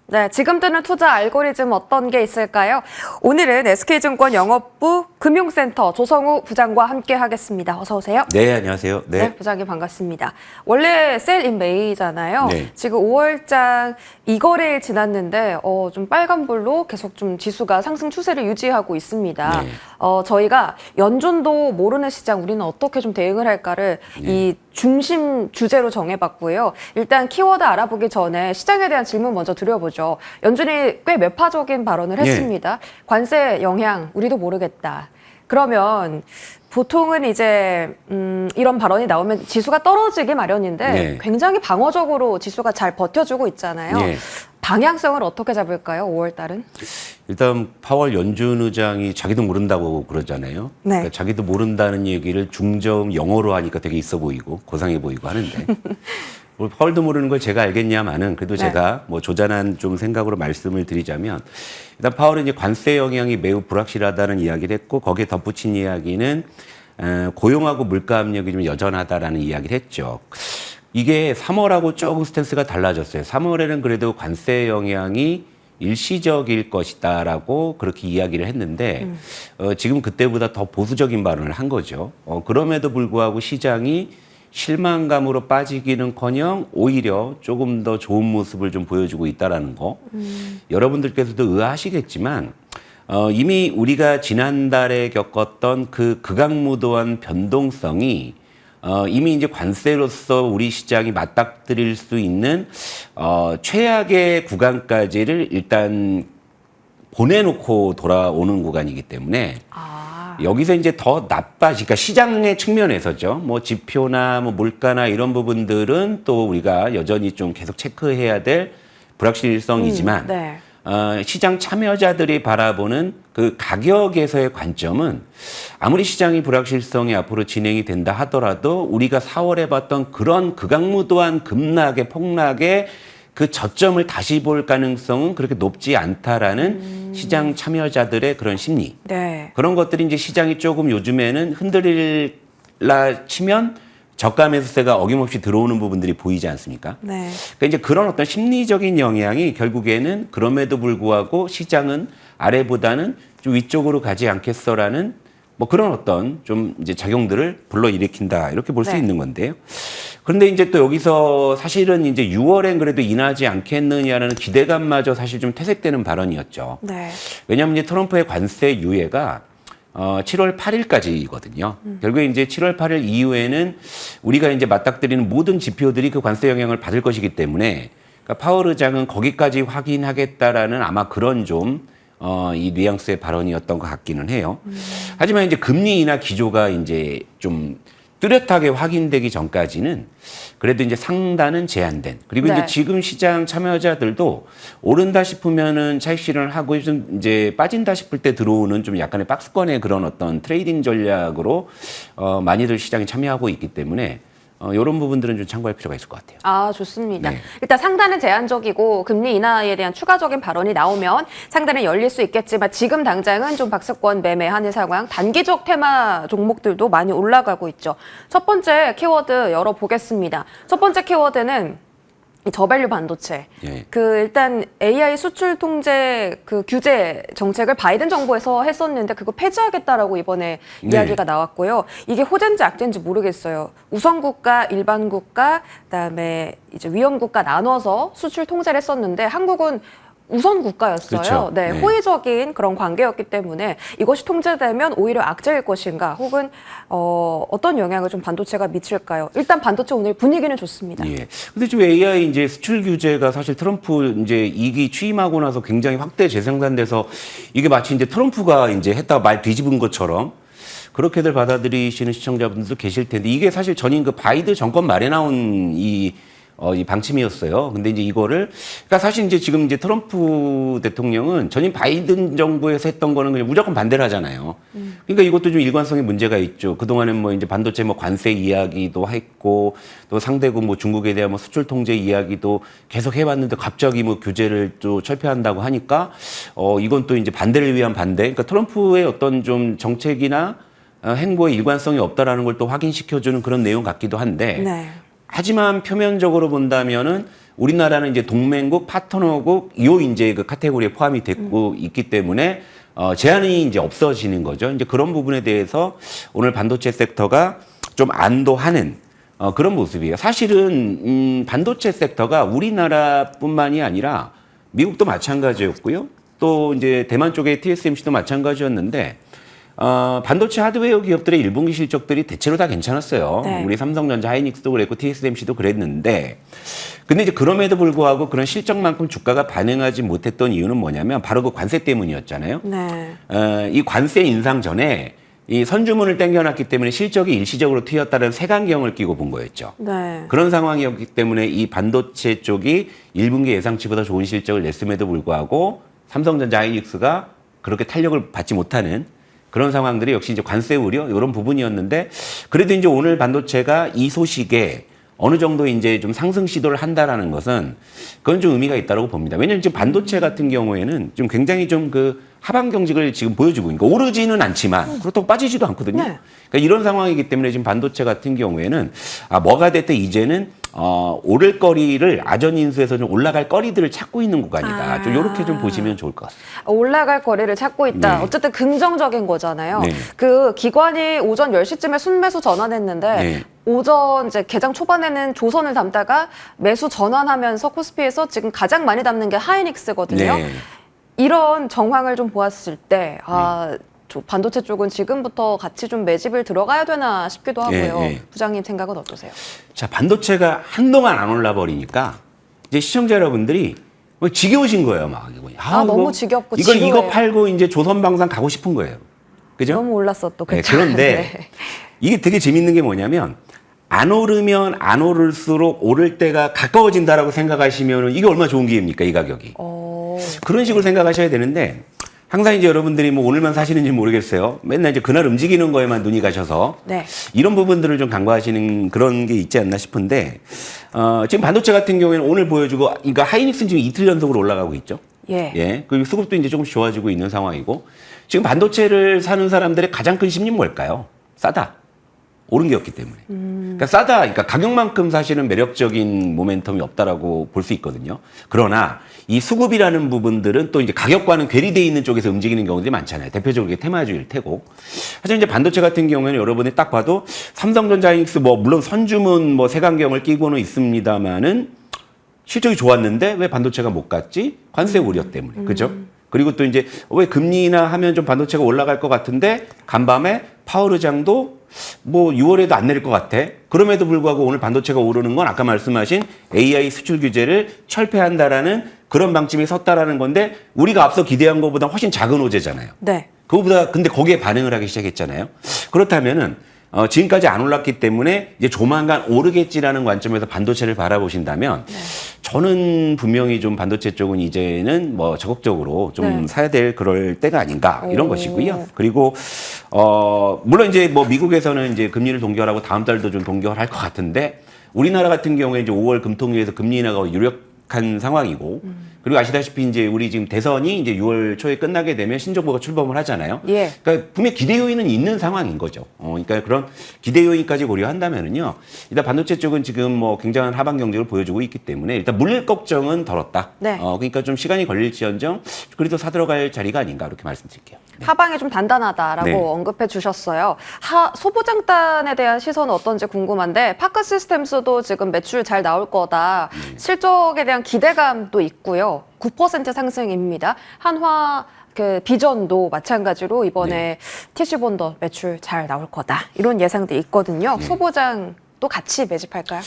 네, 지금 뜨는 투자 알고리즘 어떤 게 있을까요? 오늘은 SK증권 영업부 금융센터 조성우 부장과 함께 하겠습니다. 어서 오세요. 네, 안녕하세요. 네, 부장님 반갑습니다. 원래 셀 인 메이잖아요. 네. 지금 5월장 2거래일 지났는데 좀 빨간불로 계속 좀 지수가 상승 추세를 유지하고 있습니다. 네. 저희가 연준도 모르는 시장 우리는 어떻게 좀 대응을 할까를 이 중심 주제로 정해봤고요. 일단 키워드 알아보기 전에 시장에 대한 질문 먼저 드려보죠. 연준이 꽤 매파적인 발언을 했습니다. 관세 영향 우리도 모르겠다. 그러면 보통은 이제 이런 발언이 나오면 지수가 떨어지기 마련인데 굉장히 방어적으로 지수가 잘 버텨주고 있잖아요. 방향성을 어떻게 잡을까요? 5월 달은? 일단 파월 연준 의장이 자기도 모른다고 그러잖아요. 네. 그러니까 자기도 모른다는 얘기를 중저음 영어로 하니까 되게 있어 보이고 고상해 보이고 하는데 뭐 파월도 모르는 걸 제가 알겠냐마는 그래도 제가 뭐 조잔한 좀 생각으로 말씀을 드리자면 일단 파월은 이제 관세 영향이 매우 불확실하다는 이야기를 했고 거기에 덧붙인 이야기는 고용하고 물가 압력이 좀 여전하다라는 이야기를 했죠. 이게 3월하고 조금 스탠스가 달라졌어요. 3월에는 그래도 관세 영향이 일시적일 것이다라고 그렇게 이야기를 했는데 지금 그때보다 더 보수적인 발언을 한 거죠. 그럼에도 불구하고 시장이 실망감으로 빠지기는커녕 오히려 조금 더 좋은 모습을 좀 보여주고 있다라는 거. 여러분들께서도 의아하시겠지만 이미 우리가 지난달에 겪었던 그 극악무도한 변동성이 이미 이제 관세로서 우리 시장이 맞닥뜨릴 수 있는 최악의 구간까지를 일단 보내놓고 돌아오는 구간이기 때문에 여기서 이제 더 나빠지니까 시장의 측면에서죠. 뭐 지표나 뭐 물가나 이런 부분들은 또 우리가 여전히 좀 계속 체크해야 될 불확실성이지만 시장 참여자들이 바라보는 그 가격에서의 관점은 아무리 시장이 불확실성이 앞으로 진행이 된다 하더라도 우리가 4월에 봤던 그런 극악무도한 급락의 폭락의 그 저점을 다시 볼 가능성은 그렇게 높지 않다라는 시장 참여자들의 그런 심리. 그런 것들이 이제 시장이 조금 요즘에는 흔들릴라 치면 저가 매수세가 어김없이 들어오는 부분들이 보이지 않습니까? 그러니까 이제 그런 어떤 심리적인 영향이 결국에는 그럼에도 불구하고 시장은 아래보다는 좀 위쪽으로 가지 않겠어라는 뭐 그런 어떤 좀 이제 작용들을 불러일으킨다 이렇게 볼 수 있는 건데요. 그런데 이제 또 여기서 사실은 이제 6월엔 그래도 인하지 않겠느냐라는 기대감마저 사실 좀 퇴색되는 발언이었죠. 왜냐하면 이제 트럼프의 관세 유예가 7월 8일까지거든요. 결국에 이제 7월 8일 이후에는 우리가 이제 맞닥뜨리는 모든 지표들이 그 관세 영향을 받을 것이기 때문에 그러니까 파월 의장은 거기까지 확인하겠다라는 아마 그런 좀 이 뉘앙스의 발언이었던 것 같기는 해요. 하지만 이제 금리 인하 기조가 이제 좀 뚜렷하게 확인되기 전까지는 그래도 이제 상단은 제한된 그리고 이제 지금 시장 참여자들도 오른다 싶으면은 차익 실현을 하고 좀 이제 빠진다 싶을 때 들어오는 좀 약간의 박스권의 그런 어떤 트레이딩 전략으로 많이들 시장에 참여하고 있기 때문에 이런 부분들은 좀 참고할 필요가 있을 것 같아요. 좋습니다. 일단 상단은 제한적이고 금리 인하에 대한 추가적인 발언이 나오면 상단은 열릴 수 있겠지만 지금 당장은 좀 박스권 매매하는 상황, 단기적 테마 종목들도 많이 올라가고 있죠. 첫 번째 키워드 열어보겠습니다. 첫 번째 키워드는 이 저밸류 반도체. 그 일단 AI 수출 통제 그 규제 정책을 바이든 정부에서 했었는데 그거 폐지하겠다라고 이번에 이야기가 나왔고요. 이게 호재인지 악재인지 모르겠어요. 우선 국가, 일반 국가, 그다음에 이제 위험 국가 나눠서 수출 통제를 했었는데 한국은 우선 국가였어요. 호의적인 그런 관계였기 때문에 이것이 통제되면 오히려 악재일 것인가 혹은 어떤 영향을 좀 반도체가 미칠까요? 일단 반도체 오늘 분위기는 좋습니다. 근데 지금 AI 이제 수출 규제가 사실 트럼프 이제 2기 취임하고 나서 굉장히 확대 재생산돼서 이게 마치 이제 트럼프가 이제 했다가 말 뒤집은 것처럼 그렇게들 받아들이시는 시청자분들도 계실 텐데 이게 사실 전인 그 바이든 정권 말에 나온 이 방침이었어요. 근데 이제 이거를, 그러니까 사실 이제 지금 이제 트럼프 대통령은 전임 바이든 정부에서 했던 거는 그냥 무조건 반대를 하잖아요. 그러니까 이것도 좀 일관성의 문제가 있죠. 그동안은 뭐 이제 반도체 뭐 관세 이야기도 했고 또 상대국 뭐 중국에 대한 뭐 수출 통제 이야기도 계속 해왔는데 갑자기 뭐 규제를 또 철폐한다고 하니까 이건 또 이제 반대를 위한 반대. 그러니까 트럼프의 어떤 좀 정책이나 행보에 일관성이 없다라는 걸 또 확인시켜주는 그런 내용 같기도 한데 하지만 표면적으로 본다면은 우리나라는 이제 동맹국, 파트너국 요 이제 그 카테고리에 포함이 됐고 있기 때문에 제한이 이제 없어지는 거죠. 이제 그런 부분에 대해서 오늘 반도체 섹터가 좀 안도하는 그런 모습이에요. 사실은 반도체 섹터가 우리나라뿐만이 아니라 미국도 마찬가지였고요. 또 이제 대만 쪽의 TSMC도 마찬가지였는데 반도체 하드웨어 기업들의 1분기 실적들이 대체로 다 괜찮았어요. 네. 우리 삼성전자, 하이닉스도 그랬고 TSMC도 그랬는데 근데 이제 그럼에도 불구하고 그런 실적만큼 주가가 반응하지 못했던 이유는 뭐냐면 바로 그 관세 때문이었잖아요. 네. 이 관세 인상 전에 이 선주문을 땡겨놨기 때문에 실적이 일시적으로 튀었다는 색안경을 끼고 본 거였죠. 네. 그런 상황이었기 때문에 이 반도체 쪽이 1분기 예상치보다 좋은 실적을 냈음에도 불구하고 삼성전자, 하이닉스가 그렇게 탄력을 받지 못하는 그런 상황들이 역시 이제 관세 우려 이런 부분이었는데 그래도 이제 오늘 반도체가 이 소식에 어느 정도 이제 좀 상승 시도를 한다라는 것은 그건 좀 의미가 있다고 봅니다. 왜냐하면 지금 반도체 같은 경우에는 좀 굉장히 좀 그 하방 경직을 지금 보여주고 있는 거 오르지는 않지만 그렇다고 빠지지도 않거든요. 네. 그러니까 이런 상황이기 때문에 지금 반도체 같은 경우에는 뭐가 됐든 이제는 오를 거리를 아전 인수해서 좀 올라갈 거리들을 찾고 있는 구간이다. 좀 이렇게 좀 보시면 좋을 것 같습니다. 올라갈 거리를 찾고 있다. 네. 어쨌든 긍정적인 거잖아요. 네. 그 기관이 오전 10시쯤에 순매수 전환했는데 네. 오전 이제 개장 초반에는 조선을 담다가 매수 전환하면서 코스피에서 지금 가장 많이 담는 게 하이닉스거든요. 네. 이런 정황을 좀 보았을 때 저 반도체 쪽은 지금부터 같이 좀 매집을 들어가야 되나 싶기도 하고요. 네, 네. 부장님 생각은 어떠세요? 자, 반도체가 한동안 안 올라 버리니까 이제 시청자 여러분들이 뭐 지겨우신 거예요, 막 이거. 너무 지겹고 이거 지루해요. 팔고 이제 조선방산 가고 싶은 거예요. 그죠? 너무 올랐어 또. 네, 그쵸? 그런데 네. 이게 되게 재밌는 게 뭐냐면 안 오르면 안 오를수록 오를 때가 가까워진다라고 생각하시면 이게 얼마나 좋은 기회입니까, 이 가격이. 그런 식으로 생각하셔야 되는데 항상 이제 여러분들이 뭐 오늘만 사시는지 모르겠어요. 맨날 이제 그날 움직이는 거에만 눈이 가셔서 네. 이런 부분들을 좀 간과하시는 그런 게 있지 않나 싶은데 지금 반도체 같은 경우에는 오늘 보여주고 그러니까 하이닉스는 지금 이틀 연속으로 올라가고 있죠. 예. 그리고 수급도 이제 조금씩 좋아지고 있는 상황이고 지금 반도체를 사는 사람들의 가장 큰 심리는 뭘까요? 싸다. 오른 게 없기 때문에. 그러니까 싸다. 그러니까 가격만큼 사실은 매력적인 모멘텀이 없다라고 볼 수 있거든요. 그러나 이 수급이라는 부분들은 또 이제 가격과는 괴리되어 있는 쪽에서 움직이는 경우들이 많잖아요. 대표적으로 이게 테마주일 테고. 하지만 이제 반도체 같은 경우에는 여러분이 딱 봐도 삼성전자, 하이닉스 뭐 물론 선주문 뭐 색안경을 끼고는 있습니다만은 실적이 좋았는데 왜 반도체가 못 갔지? 관세 우려 때문에. 그죠? 그리고 또 이제 왜 금리 인하 하면 좀 반도체가 올라갈 것 같은데 간밤에 파월 의장도 뭐 6월에도 안 내릴 것 같아. 그럼에도 불구하고 오늘 반도체가 오르는 건 아까 말씀하신 AI 수출 규제를 철폐한다라는 그런 방침이 섰다라는 건데 우리가 앞서 기대한 것보다 훨씬 작은 호재잖아요. 네. 그거보다 근데 거기에 반응을 하기 시작했잖아요. 그렇다면은 지금까지 안 올랐기 때문에 이제 조만간 오르겠지라는 관점에서 반도체를 바라보신다면 저는 분명히 좀 반도체 쪽은 이제는 뭐 적극적으로 좀 사야 될 그럴 때가 아닌가 이런 것이고요. 그리고 물론 이제 뭐 미국에서는 이제 금리를 동결하고 다음 달도 좀 동결할 것 같은데 우리나라 같은 경우에 이제 5월 금통위에서 금리 인하가 유력한 상황이고 그리고 아시다시피 이제 우리 지금 대선이 이제 6월 초에 끝나게 되면 신정부가 출범을 하잖아요. 예. 그러니까 분명 기대 요인은 있는 상황인 거죠. 그러니까 그런 기대 요인까지 고려한다면은요. 일단 반도체 쪽은 지금 뭐 굉장한 하방 경직을 보여주고 있기 때문에 일단 물 걱정은 덜었다. 네. 그러니까 좀 시간이 걸릴지언정 그래도 사들어갈 자리가 아닌가 이렇게 말씀드릴게요. 네. 하방이 좀 단단하다라고 네. 언급해 주셨어요. 소부장단에 대한 시선은 어떤지 궁금한데 파크 시스템스도 지금 매출 잘 나올 거다. 실적에 대한 기대감도 있고요. 9% 상승입니다. 한화 그 비전도 마찬가지로 이번에 TC본더 매출 잘 나올 거다. 이런 예상도 있거든요. 소부장도 같이 매집할까요?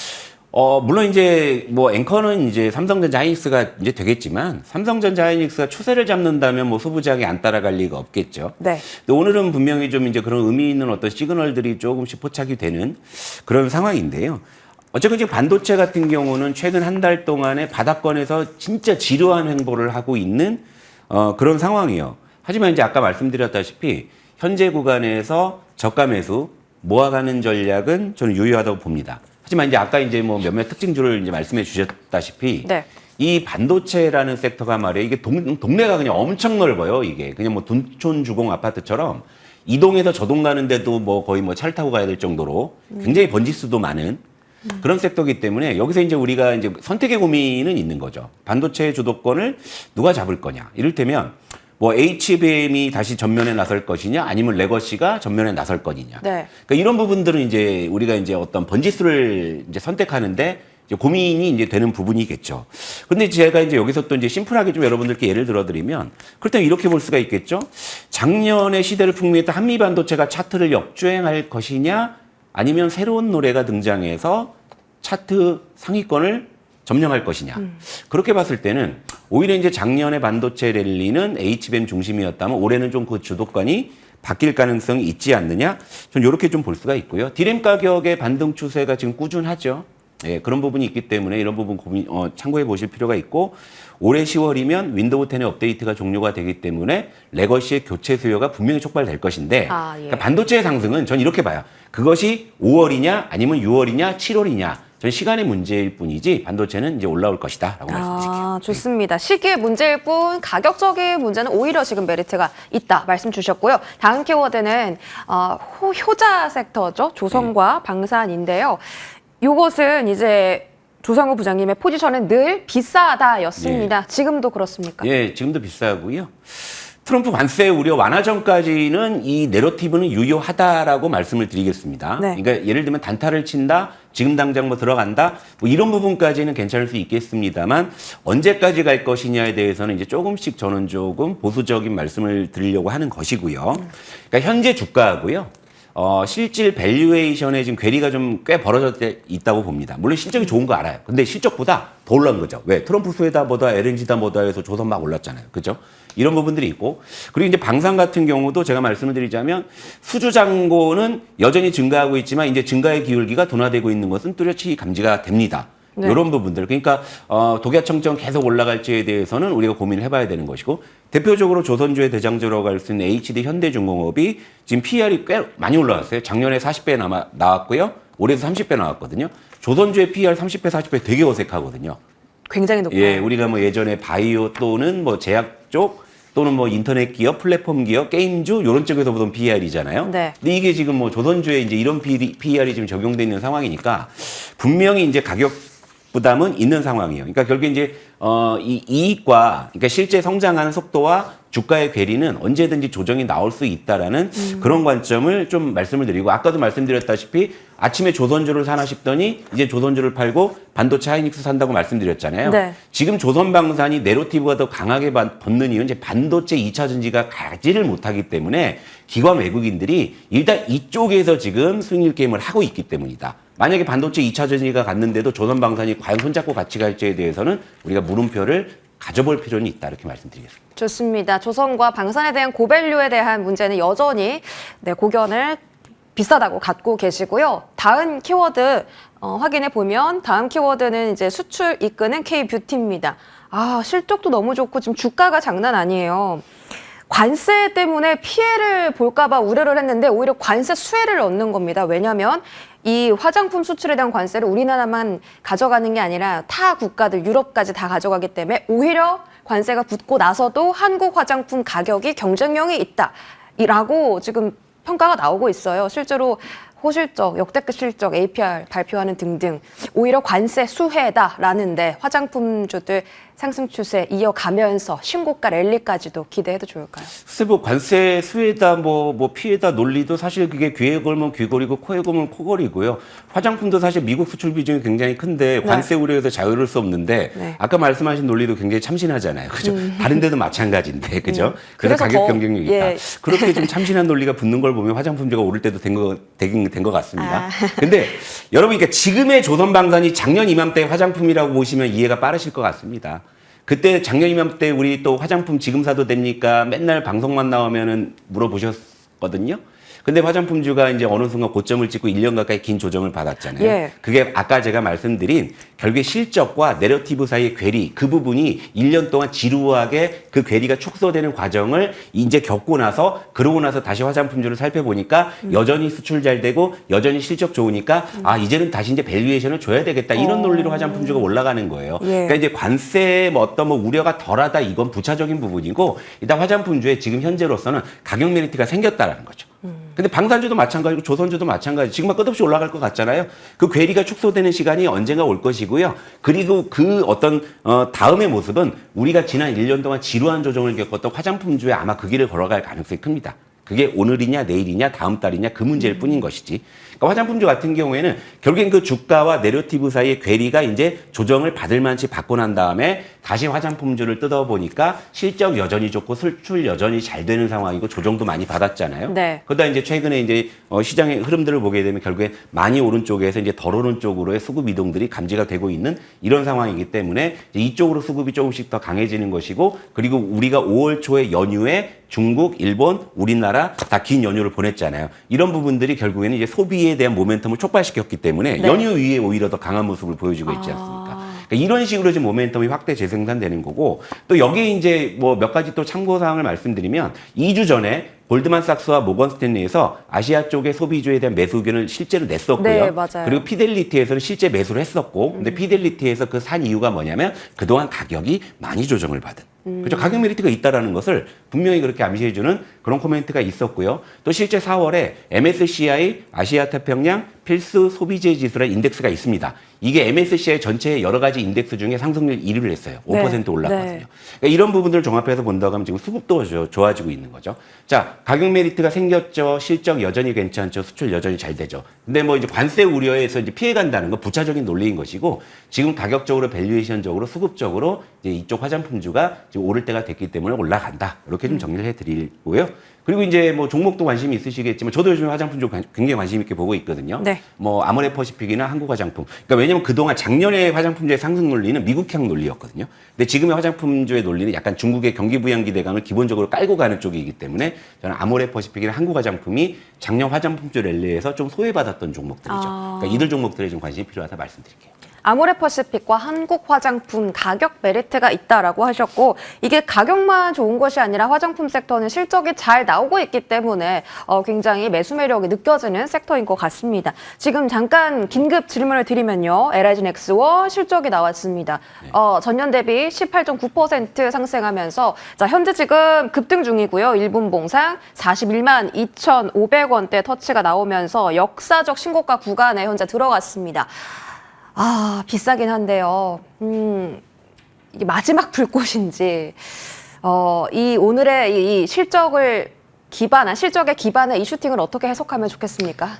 물론 이제 뭐 앵커는 이제 삼성전자 하이닉스가 이제 되겠지만 삼성전자 하이닉스가 추세를 잡는다면 뭐 소부장이 안 따라갈 리가 없겠죠. 네. 근데 오늘은 분명히 좀 이제 그런 의미 있는 어떤 시그널들이 조금씩 포착이 되는 그런 상황인데요. 어쨌든 지금 반도체 같은 경우는 최근 한 달 동안에 바닥권에서 진짜 지루한 행보를 하고 있는 그런 상황이에요. 하지만 이제 아까 말씀드렸다시피 현재 구간에서 저가 매수 모아가는 전략은 저는 유효하다고 봅니다. 하지만 이제 아까 이제 뭐 몇몇 특징주를 이제 말씀해 주셨다시피 네. 이 반도체라는 섹터가 말이에요. 이게 동네가 그냥 엄청 넓어요. 이게 그냥 뭐 둔촌 주공 아파트처럼 이동에서 저동 가는데도 뭐 거의 뭐 차를 타고 가야 될 정도로 굉장히 번지수도 많은 그런 섹터이기 때문에 여기서 이제 우리가 이제 선택의 고민은 있는 거죠. 반도체 주도권을 누가 잡을 거냐. 이를테면 뭐 HBM이 다시 전면에 나설 것이냐, 아니면 레거시가 전면에 나설 것이냐. 네. 그러니까 이런 부분들은 이제 우리가 이제 어떤 번지수를 이제 선택하는데 이제 고민이 이제 되는 부분이겠죠. 근데 제가 이제 여기서 또 이제 심플하게 좀 여러분들께 예를 들어드리면, 그렇다면 이렇게 볼 수가 있겠죠. 작년에 시대를 풍미했던 한미 반도체가 차트를 역주행할 것이냐, 아니면 새로운 노래가 등장해서 차트 상위권을 점령할 것이냐. 그렇게 봤을 때는 오히려 이제 작년에 반도체 랠리는 HBM 중심이었다면 올해는 좀 그 주도권이 바뀔 가능성이 있지 않느냐. 전 이렇게 좀 볼 수가 있고요. 디램 가격의 반등 추세가 지금 꾸준하죠. 예, 그런 부분이 있기 때문에 이런 부분 참고해 보실 필요가 있고, 올해 10월이면 윈도우 10의 업데이트가 종료가 되기 때문에 레거시의 교체 수요가 분명히 촉발될 것인데, 예. 그러니까 반도체의 상승은 전 이렇게 봐요. 그것이 5월이냐 아니면 6월이냐 7월이냐. 전 시간의 문제일 뿐이지 반도체는 이제 올라올 것이다라고 말씀드릴게요. 좋습니다. 시기의 문제일 뿐 가격적인 문제는 오히려 지금 메리트가 있다 말씀 주셨고요. 다음 키워드는 효자 섹터죠. 조선과 방산인데요. 이것은 이제 조성우 부장님의 포지션은 늘 비싸다였습니다. 지금도 그렇습니까? 예, 지금도 비싸고요. 트럼프 관세 우려 완화 전까지는 이 내러티브는 유효하다라고 말씀을 드리겠습니다. 네. 그러니까 예를 들면 단타를 친다, 지금 당장 뭐 들어간다, 뭐 이런 부분까지는 괜찮을 수 있겠습니다만 언제까지 갈 것이냐에 대해서는 이제 조금씩 저는 조금 보수적인 말씀을 드리려고 하는 것이고요. 그러니까 현재 주가하고요. 실질 밸류에이션에 지금 괴리가 좀 꽤 벌어져 있다고 봅니다. 물론 실적이 좋은 거 알아요. 근데 실적보다 더 올라온 거죠. 왜? 트럼프 수혜다 뭐다 LNG다 뭐다 해서 조선 막 올랐잖아요. 그죠? 이런 부분들이 있고, 그리고 이제 방산 같은 경우도 제가 말씀을 드리자면 수주 잔고는 여전히 증가하고 있지만 이제 증가의 기울기가 둔화되고 있는 것은 뚜렷이 감지가 됩니다. 네. 이런 부분들. 그러니까 독야청정 계속 올라갈지에 대해서는 우리가 고민을 해봐야 되는 것이고, 대표적으로 조선주의 대장주라고 할 수 있는 HD 현대중공업이 지금 PER이 꽤 많이 올라왔어요. 작년에 40배 나왔고요. 올해도 30배 나왔거든요. 조선주의 PER 30배, 40배 되게 어색하거든요. 굉장히 높아요. 예, 우리가 뭐 예전에 바이오 또는 뭐 제약 쪽 또는 뭐 인터넷 기업, 플랫폼 기업, 게임주 이런 쪽에서 보던 PER이잖아요. 네. 근데 이게 지금 뭐 조선주에 이제 이런 PER이 지금 적용돼 있는 상황이니까 분명히 이제 가격 부담은 있는 상황이에요. 그러니까 결국 이제 이 이익과 그러니까 실제 성장하는 속도와 주가의 괴리는 언제든지 조정이 나올 수 있다라는 그런 관점을 좀 말씀을 드리고, 아까도 말씀드렸다시피 아침에 조선주를 사나 싶더니 이제 조선주를 팔고 반도체 하이닉스 산다고 말씀드렸잖아요. 네. 지금 조선방산이 내러티브가 더 강하게 붙는 이유는 이제 반도체 2차 전지가 가지를 못하기 때문에 기관 외국인들이 일단 이쪽에서 지금 수익률 게임을 하고 있기 때문이다. 만약에 반도체 2차 전지가 갔는데도 조선방산이 과연 손잡고 같이 갈지에 대해서는 우리가 물음표를 가져볼 필요는 있다, 이렇게 말씀드리겠습니다. 좋습니다. 조선과 방산에 대한 고밸류에 대한 문제는 여전히 고견을 비싸다고 갖고 계시고요. 다음 키워드 확인해 보면 다음 키워드는 이제 수출 이끄는 K뷰티입니다. 실적도 너무 좋고 지금 주가가 장난 아니에요. 관세 때문에 피해를 볼까봐 우려를 했는데 오히려 관세 수혜를 얻는 겁니다. 왜냐하면 이 화장품 수출에 대한 관세를 우리나라만 가져가는 게 아니라 타 국가들, 유럽까지 다 가져가기 때문에 오히려 관세가 붙고 나서도 한국 화장품 가격이 경쟁력이 있다라고 지금 평가가 나오고 있어요. 실제로 호실적, 역대급 실적, APR 발표하는 등등 오히려 관세 수혜다라는데 화장품주들 상승 추세 이어가면서 신고가 랠리까지도 기대해도 좋을까요? 글쎄 뭐 관세 수혜다 뭐 피해다 논리도 사실 그게 귀에 걸면 귀걸이고 코에 걸면 코걸이고요. 화장품도 사실 미국 수출 비중이 굉장히 큰데 관세 우려에서 자유로울 수 없는데 네. 아까 말씀하신 논리도 굉장히 참신하잖아요. 그죠? 다른 데도 마찬가지인데 그죠? 그래서 가격 경쟁력이 있다. 예. 그렇게 좀 참신한 논리가 붙는 걸 보면 화장품주가 오를 때도 된 것 같습니다. 근데 여러분 그러니까 지금의 조선방산이 작년 이맘때 화장품이라고 보시면 이해가 빠르실 것 같습니다. 그때 작년 이맘때 우리 또 화장품 지금 사도 됩니까? 맨날 방송만 나오면은 물어보셨거든요. 근데 화장품주가 이제 어느 순간 고점을 찍고 1년 가까이 긴 조정을 받았잖아요. 예. 그게 아까 제가 말씀드린 결국에 실적과 내러티브 사이의 괴리, 그 부분이 1년 동안 지루하게 그 괴리가 축소되는 과정을 이제 겪고 나서 그러고 나서 다시 화장품주를 살펴보니까 여전히 수출 잘 되고 여전히 실적 좋으니까 이제는 다시 이제 밸류에이션을 줘야 되겠다. 이런 논리로 화장품주가 올라가는 거예요. 예. 그러니까 이제 관세 어떤 우려가 덜하다 이건 부차적인 부분이고 일단 화장품주에 지금 현재로서는 가격 메리트가 생겼다라는 거죠. 근데 방산주도 마찬가지고 조선주도 마찬가지. 지금 막 끝없이 올라갈 것 같잖아요. 그 괴리가 축소되는 시간이 언젠가 올 것이고요. 그리고 그 어떤 다음의 모습은 우리가 지난 1년 동안 지루한 조정을 겪었던 화장품주에 아마 그 길을 걸어갈 가능성이 큽니다. 그게 오늘이냐 내일이냐 다음 달이냐 그 문제일 뿐인 것이지. 그러니까 화장품주 같은 경우에는 결국엔 그 주가와 내러티브 사이의 괴리가 이제 조정을 받을 만치 받고 난 다음에 다시 화장품주를 뜯어보니까 실적 여전히 좋고 수출 여전히 잘 되는 상황이고 조정도 많이 받았잖아요. 네. 그러다 이제 최근에 이제 시장의 흐름들을 보게 되면 결국에 많이 오른 쪽에서 이제 덜 오른 쪽으로의 수급 이동들이 감지가 되고 있는 이런 상황이기 때문에 이쪽으로 수급이 조금씩 더 강해지는 것이고 그리고 우리가 5월 초에 연휴에 중국, 일본, 우리나라 다 긴 연휴를 보냈잖아요. 이런 부분들이 결국에는 이제 소비에 대한 모멘텀을 촉발시켰기 때문에 네. 연휴 위에 오히려 더 강한 모습을 보여주고 있지 않습니까? 그러니까 이런 식으로 지금 모멘텀이 확대 재생산되는 거고 또 여기에 이제 뭐 몇 가지 또 참고 사항을 말씀드리면 2주 전에 골드만삭스와 모건 스탠리에서 아시아 쪽의 소비주에 대한 매수 의견을 실제로 냈었고요. 네, 맞아요. 그리고 피델리티에서는 실제 매수를 했었고, 근데 피델리티에서 그 산 이유가 뭐냐면 그동안 가격이 많이 조정을 받은. 그렇죠. 가격 메리트가 있다라는 것을 분명히 그렇게 암시해주는 그런 코멘트가 있었고요. 또 실제 4월에 MSCI 아시아 태평양 필수 소비재 지수라는 인덱스가 있습니다. 이게 MSCI 전체 여러 가지 인덱스 중에 상승률 1위를 했어요. 5% 네. 올랐거든요. 네. 그러니까 이런 부분들을 종합해서 본다고 하면 지금 수급도 좋아지고 있는 거죠. 자, 가격 메리트가 생겼죠. 실적 여전히 괜찮죠. 수출 여전히 잘 되죠. 근데 뭐 이제 관세 우려에서 이제 피해간다는 건 부차적인 논리인 것이고 지금 가격적으로 밸류에이션적으로 수급적으로 이제 이쪽 화장품주가 지금 오를 때가 됐기 때문에 올라간다. 이렇게 좀 정리를 해드리고요. 그리고 이제 뭐 종목도 관심이 있으시겠지만 저도 요즘 화장품주 굉장히 관심 있게 보고 있거든요. 네. 뭐 아모레퍼시픽이나 한국화장품. 그러니까 왜냐면 그동안 작년에 화장품주의 상승 논리는 미국향 논리였거든요. 근데 지금의 화장품주의 논리는 약간 중국의 경기 부양 기대감을 기본적으로 깔고 가는 쪽이기 때문에 저는 아모레퍼시픽이나 한국화장품이 작년 화장품주 랠리에서 좀 소외받았던 종목들이죠. 그러니까 이들 종목들에 좀 관심이 필요하다 말씀드릴게요. 아모레퍼시픽과 한국화장품 가격 메리트가 있다라고 하셨고 이게 가격만 좋은 것이 아니라 화장품 섹터는 실적이 잘 나오고 있기 때문에 굉장히 매수 매력이 느껴지는 섹터인 것 같습니다. 지금 잠깐 긴급 질문을 드리면요. LIG 넥스원 실적이 나왔습니다. 전년 대비 18.9% 상승하면서 자, 현재 지금 급등 중이고요. 1분 봉상 41만 2,500원대 터치가 나오면서 역사적 신고가 구간에 현재 들어갔습니다. 아, 비싸긴 한데요. 이게 마지막 불꽃인지, 이 오늘의 이 실적에 기반한 이 슈팅을 어떻게 해석하면 좋겠습니까?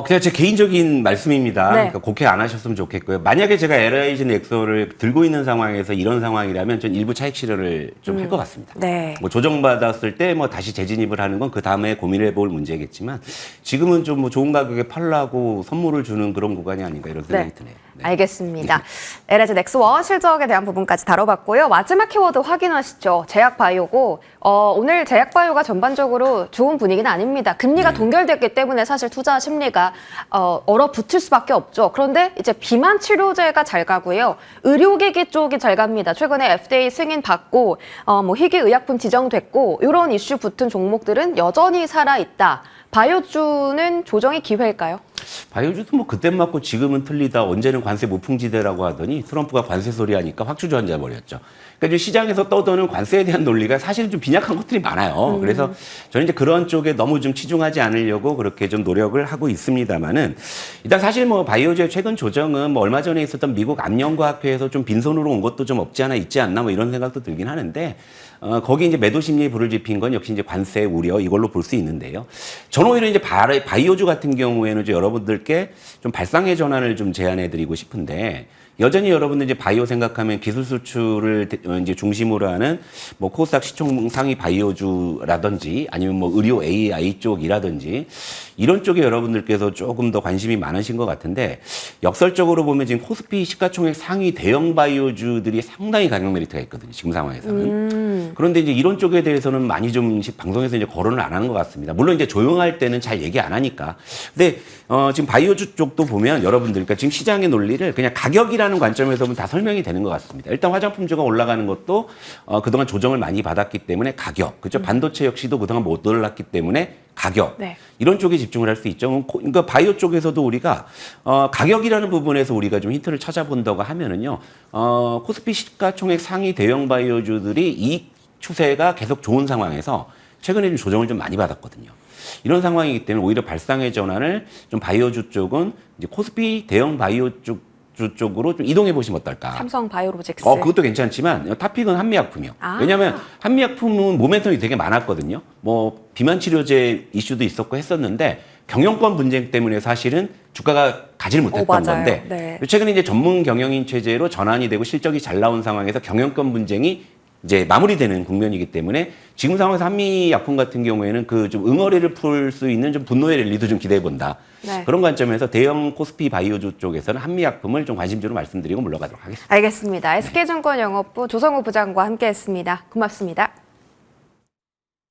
그냥 제 개인적인 말씀입니다. 네. 그러니까 곡해 안 하셨으면 좋겠고요. 만약에 제가 LIG 넥소를 들고 있는 상황에서 이런 상황이라면 전 일부 차익 실현을 좀 할 것 같습니다. 네. 뭐 조정받았을 때 뭐 다시 재진입을 하는 건 그 다음에 고민해 볼 문제겠지만 지금은 좀 뭐 좋은 가격에 팔라고 선물을 주는 그런 구간이 아닌가 이런 생각이 네. 드네요. 네. 알겠습니다. LIG 넥스원 실적에 대한 부분까지 다뤄봤고요. 마지막 키워드 확인하시죠. 제약바이오고 오늘 제약바이오가 전반적으로 좋은 분위기는 아닙니다. 금리가 동결됐기 때문에 사실 투자 심리가 얼어붙을 수밖에 없죠. 그런데 이제 비만 치료제가 잘 가고요. 의료기기 쪽이 잘 갑니다. 최근에 FDA 승인 받고 뭐 희귀의약품 지정됐고 이런 이슈 붙은 종목들은 여전히 살아있다. 바이오주는 조정의 기회일까요? 바이오주도 뭐 그땐 맞고 지금은 틀리다. 언제는 관세 무풍지대라고 하더니 트럼프가 관세 소리 하니까 확 주저앉아 버렸죠. 그러니까 시장에서 떠도는 관세에 대한 논리가 사실은 좀 빈약한 것들이 많아요. 그래서 저는 이제 그런 쪽에 너무 좀 치중하지 않으려고 그렇게 좀 노력을 하고 있습니다만은 일단 사실 뭐 바이오주의 최근 조정은 뭐 얼마 전에 있었던 미국 암연과학회에서 좀 빈손으로 온 것도 좀 없지 않아 있지 않나 뭐 이런 생각도 들긴 하는데 거기 이제 매도 심리에 불을 지핀 건 역시 이제 관세 우려 이걸로 볼 수 있는데요. 저는 오히려 이제 바이오주 같은 경우에는 이제 여러분들께 좀 발상의 전환을 좀 제안해드리고 싶은데 여전히 여러분들 이제 바이오 생각하면 기술 수출을 이제 중심으로 하는 뭐 코스닥 시총 상위 바이오주라든지 아니면 뭐 의료 AI 쪽이라든지 이런 쪽에 여러분들께서 조금 더 관심이 많으신 것 같은데 역설적으로 보면 지금 코스피 시가총액 상위 대형 바이오주들이 상당히 가격 메리트가 있거든요. 지금 상황에서는. 그런데 이제 이런 쪽에 대해서는 많이 좀 방송에서 이제 거론을 안 하는 것 같습니다. 물론 이제 조용할 때는 잘 얘기 안 하니까. 근데 지금 바이오주 쪽도 보면 여러분들 그러니까 지금 시장의 논리를 그냥 가격이라는 관점에서 보면 다 설명이 되는 것 같습니다. 일단 화장품주가 올라가는 것도 그동안 조정을 많이 받았기 때문에 가격. 그렇죠? 반도체 역시도 그동안 못 올랐기 때문에 가격. 네. 이런 쪽에 집중을 할 수 있죠. 그러니까 바이오 쪽에서도 우리가 가격이라는 부분에서 우리가 좀 힌트를 찾아본다고 하면은요. 코스피 시가총액 상위 대형 바이오주들이 이익 추세가 계속 좋은 상황에서 최근에 좀 조정을 좀 많이 받았거든요. 이런 상황이기 때문에 오히려 발상의 전환을 좀 바이오주 쪽은 이제 코스피 대형 바이오주 쪽으로 좀 이동해 보시면 어떨까? 삼성 바이오로직스. 그것도 괜찮지만 탑픽은 한미약품이요. 왜냐하면 한미약품은 모멘텀이 되게 많았거든요. 뭐 비만 치료제 이슈도 있었고 했었는데 경영권 분쟁 때문에 사실은 주가가 가지를 못했던 맞아요. 건데 네. 최근에 이제 전문 경영인 체제로 전환이 되고 실적이 잘 나온 상황에서 경영권 분쟁이 이제 마무리되는 국면이기 때문에 지금 상황에서 한미약품 같은 경우에는 그 좀 응어리를 풀 수 있는 좀 분노의 랠리도 좀 기대해 본다. 네. 그런 관점에서 대형 코스피 바이오주 쪽에서는 한미약품을 좀 관심주로 말씀드리고 물러가도록 하겠습니다. 알겠습니다. SK증권 영업부 조성우 부장과 함께했습니다. 고맙습니다.